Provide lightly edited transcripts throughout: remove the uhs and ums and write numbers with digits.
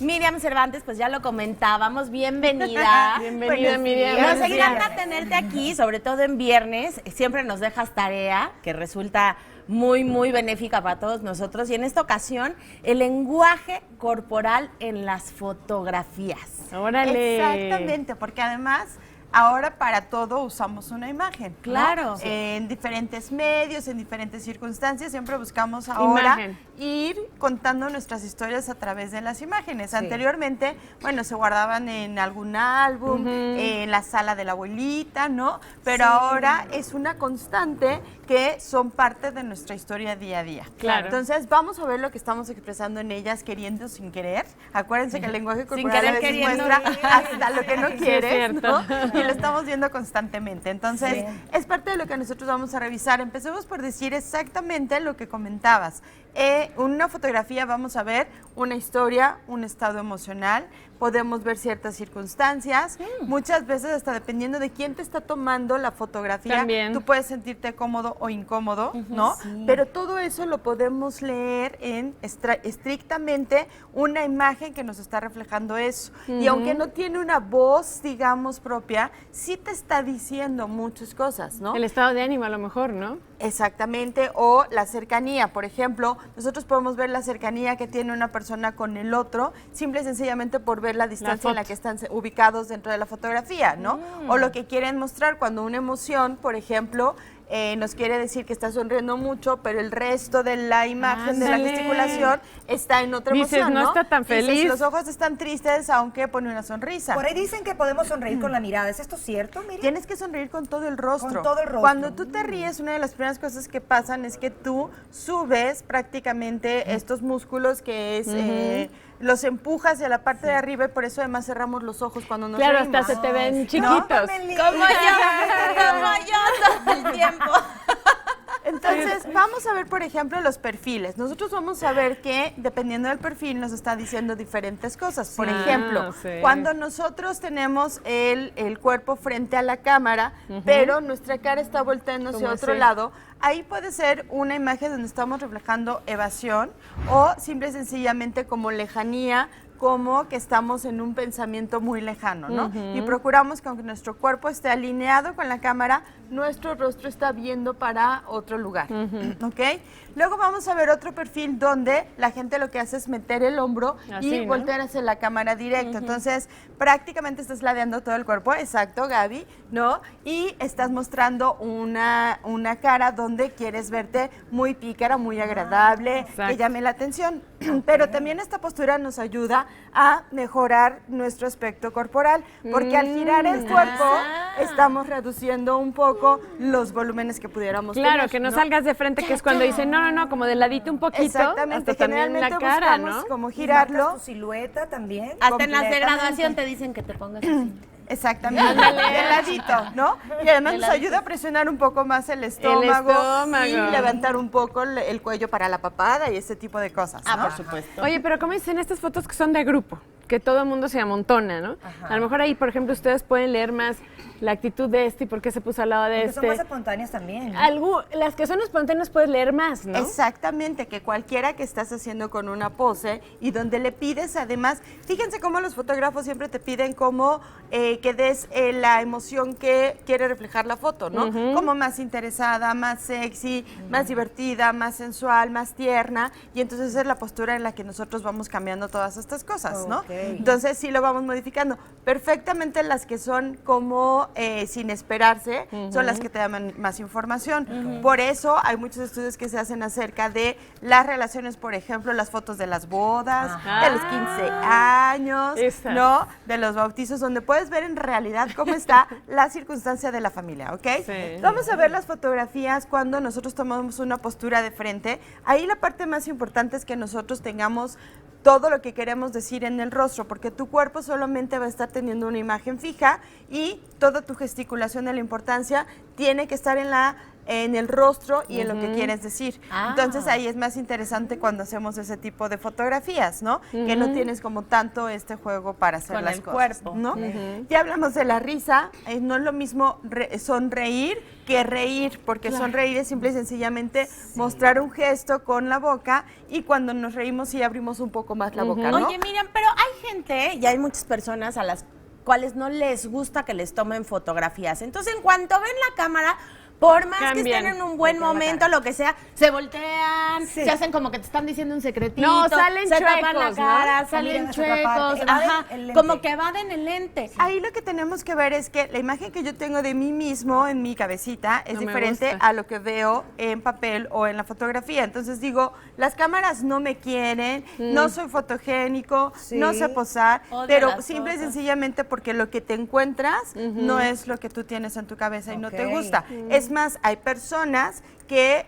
Miriam Cervantes, pues ya lo comentábamos, bienvenida. Bienvenida, Miriam. Nos encanta tenerte aquí, sobre todo en viernes. Siempre nos dejas tarea que resulta muy, muy benéfica para todos nosotros. Y en esta ocasión, el lenguaje corporal en las fotografías. ¡Órale! Exactamente, porque además ahora para todo usamos una imagen. Claro. ¿no? En diferentes medios, en diferentes circunstancias, siempre buscamos ahora ir contando nuestras historias a través de las imágenes. Sí. Anteriormente, bueno, se guardaban en algún álbum, en la sala de la abuelita, ¿no? Pero ahora es una constante que son parte de nuestra historia día a día. Claro. Entonces, vamos a ver lo que estamos expresando en ellas, queriendo sin querer. Acuérdense que el lenguaje corporal querer, a veces queriendo, muestra hasta lo que no quieres, es ¿no? Y lo estamos viendo constantemente. Entonces, es parte de lo que nosotros vamos a revisar. Empecemos por decir exactamente lo que comentabas. Una fotografía vamos a ver una historia, un estado emocional, podemos ver ciertas circunstancias, muchas veces hasta dependiendo de quién te está tomando la fotografía, también tú puedes sentirte cómodo o incómodo, ¿no? Sí. Pero todo eso lo podemos leer en estrictamente una imagen que nos está reflejando eso. Y aunque no tiene una voz, digamos, propia, sí te está diciendo muchas cosas, ¿no? El estado de ánimo a lo mejor, ¿no? Exactamente, o la cercanía, por ejemplo, nosotros podemos ver la cercanía que tiene una persona con el otro, simple y sencillamente por ver la distancia en la que están ubicados dentro de la fotografía, ¿no? O lo que quieren mostrar cuando una emoción, por ejemplo, nos quiere decir que está sonriendo mucho, pero el resto de la imagen de la gesticulación está en otra emoción, ¿no? No está tan feliz. Dices, los ojos están tristes, aunque pone una sonrisa. Por ahí dicen que podemos sonreír con la mirada. ¿Es esto cierto, Miriam? Tienes que sonreír con todo el rostro. Con todo el rostro. Cuando tú te ríes, una de las primeras cosas que pasan es que tú subes prácticamente estos músculos que es... los empujas hacia la parte de arriba y por eso además cerramos los ojos cuando nos reímos. Claro, hasta se te ven chiquitos. Como yo todo el tiempo. Entonces, vamos a ver, por ejemplo, los perfiles. Nosotros vamos a ver que, dependiendo del perfil, nos está diciendo diferentes cosas. Por ejemplo, cuando nosotros tenemos el cuerpo frente a la cámara, pero nuestra cara está volteando hacia otro lado, ahí puede ser una imagen donde estamos reflejando evasión o simple y sencillamente como lejanía, como que estamos en un pensamiento muy lejano, ¿no? Y procuramos que aunque nuestro cuerpo esté alineado con la cámara, nuestro rostro está viendo para otro lugar, ¿ok? Luego vamos a ver otro perfil donde la gente lo que hace es meter el hombro y voltear hacia la cámara directo. Entonces, prácticamente estás ladeando todo el cuerpo, exacto, Gaby, ¿no? Y estás mostrando una cara donde quieres verte muy pícara, muy agradable, que llame la atención. Pero también esta postura nos ayuda a mejorar nuestro aspecto corporal, porque al girar el cuerpo estamos reduciendo un poco los volúmenes que pudiéramos tener. Claro, que no salgas de frente, que es cuando dicen, no, como de ladito un poquito. Exactamente, hasta también la cara, ¿no? Como girarlo. Tu silueta también. Hasta en las de graduación te dicen que te pongas así. Exactamente, de ladito, ¿no? Y además nos ayuda a presionar un poco más el estómago y levantar un poco el cuello para la papada y ese tipo de cosas, ¿no? Por supuesto. Oye, pero ¿cómo dicen estas fotos que son de grupo? Que todo el mundo se amontona, ¿no? A lo mejor ahí, por ejemplo, ustedes pueden leer más la actitud de este y por qué se puso al lado de este. Son más espontáneas también, ¿no? Las que son espontáneas puedes leer más, ¿no? Exactamente, que cualquiera que estás haciendo con una pose y donde le pides además, fíjense cómo los fotógrafos siempre te piden como que des la emoción que quiere reflejar la foto, ¿no? Como más interesada, más sexy, más divertida, más sensual, más tierna, y entonces esa es la postura en la que nosotros vamos cambiando todas estas cosas, ¿no? Entonces sí lo vamos modificando. Perfectamente las que son como sin esperarse son las que te dan más información. Por eso hay muchos estudios que se hacen acerca de las relaciones, por ejemplo, las fotos de las bodas, de los 15 años, ¿no? De los bautizos, donde puedes ver en realidad cómo está la circunstancia de la familia, ¿ok? Vamos a ver las fotografías cuando nosotros tomamos una postura de frente. Ahí la parte más importante es que nosotros tengamos todo lo que queremos decir en el rostro, porque tu cuerpo solamente va a estar teniendo una imagen fija y toda tu gesticulación de la importancia tiene que estar en el rostro y en lo que quieres decir. Entonces ahí es más interesante cuando hacemos ese tipo de fotografías, ¿no? Que no tienes como tanto este juego para hacer las cosas, cuerpo, ¿no? Ya hablamos de la risa, no es lo mismo sonreír que reír, porque sonreír es simple y sencillamente mostrar un gesto con la boca y cuando nos reímos sí abrimos un poco más la boca, ¿no? Oye, Miriam, pero hay gente y hay muchas personas a las cuales no les gusta que les tomen fotografías. Entonces, en cuanto ven la cámara, por más que estén en un buen momento, lo que sea, se voltean, se hacen como que te están diciendo un secretito, No, salen se tapan la chuecos, cara, ¿no? salen Miran hacia otra chuecos, parte, ajá, evaden el lente. como que evaden el lente. Ahí lo que tenemos que ver es que la imagen que yo tengo de mí mismo en mi cabecita es No me diferente gusta. a lo que veo en papel o en la fotografía. Entonces digo, las cámaras no me quieren, no soy fotogénico, Sí. no sé posar, Odio pero las simple y fotos. sencillamente porque lo que te encuentras no es lo que tú tienes en tu cabeza y no te Ok. gusta. Es más, hay personas que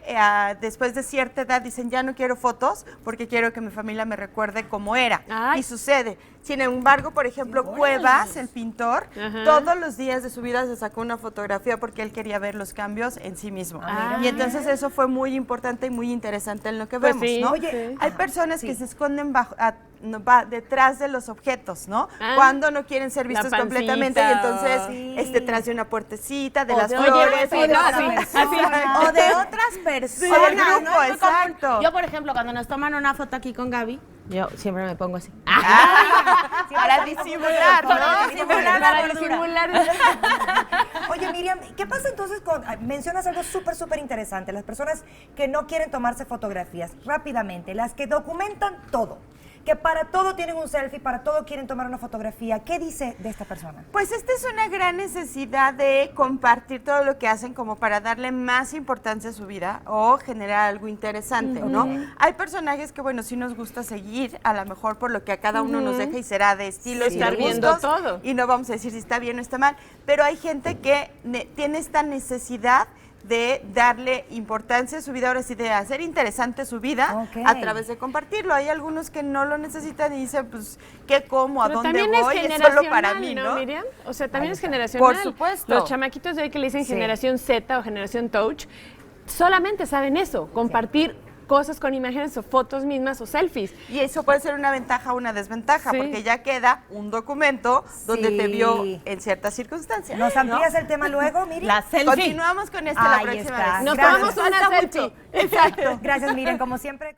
después de cierta edad dicen, ya no quiero fotos porque quiero que mi familia me recuerde cómo era. Ay. Y sucede. Sin embargo, por ejemplo, Cuevas, el pintor, Ajá. todos los días de su vida se sacó una fotografía porque él quería ver los cambios en sí mismo. Ah. Y entonces eso fue muy importante y muy interesante en lo que Pues vemos, sí, ¿no? Oye, Hay personas que se esconden detrás de los objetos, ¿no? Ah. Cuando no quieren ser La vistos completamente y pancita, entonces sí. tras de una puertecita, de O las de- flores, oye, o de no, otra sí, persona. O de otras personas. O del grupo, ¿no? Es muy común. exacto. Yo, por ejemplo, cuando nos toman una foto aquí con Gaby, yo siempre me pongo así. Para disimular, ¿no? Para disimular la para gordura. disimular. Oye, Miriam, ¿qué pasa entonces con... mencionas algo súper interesante, las personas que no quieren tomarse fotografías, rápidamente, las que documentan todo, que para todo tienen un selfie, para todo quieren tomar una fotografía. ¿Qué dice de esta persona? Pues esta es una gran necesidad de compartir todo lo que hacen como para darle más importancia a su vida o generar algo interesante, ¿no? Hay personajes que, bueno, sí nos gusta seguir, a lo mejor por lo que a cada uno nos deja y será de estilos y de Estar viendo gustos, todo. y no vamos a decir si está bien o está mal, pero hay gente que tiene esta necesidad de darle importancia a su vida, ahora sí, de hacer interesante su vida Ok. a través de compartirlo. Hay algunos que no lo necesitan y dicen, pues, ¿qué como? ¿A Pero dónde también voy? es Es generacional, solo para mí, ¿no? Miriam? O sea, también es generacional. Por supuesto. Los chamaquitos de hoy que le dicen Sí. generación Z o generación touch, solamente saben eso, compartir cosas con imágenes o fotos mismas o selfies. Y eso puede ser una ventaja o una desventaja, Sí. porque ya queda un documento donde te Sí. vio en ciertas circunstancias. ¿Nos ¿no? amplías el tema luego, Miriam? La selfie. Continuamos con esto la Ahí próxima está. vez. Nos Gracias. tomamos una Falta selfie. mucho. Exacto. Gracias, Miriam, como siempre.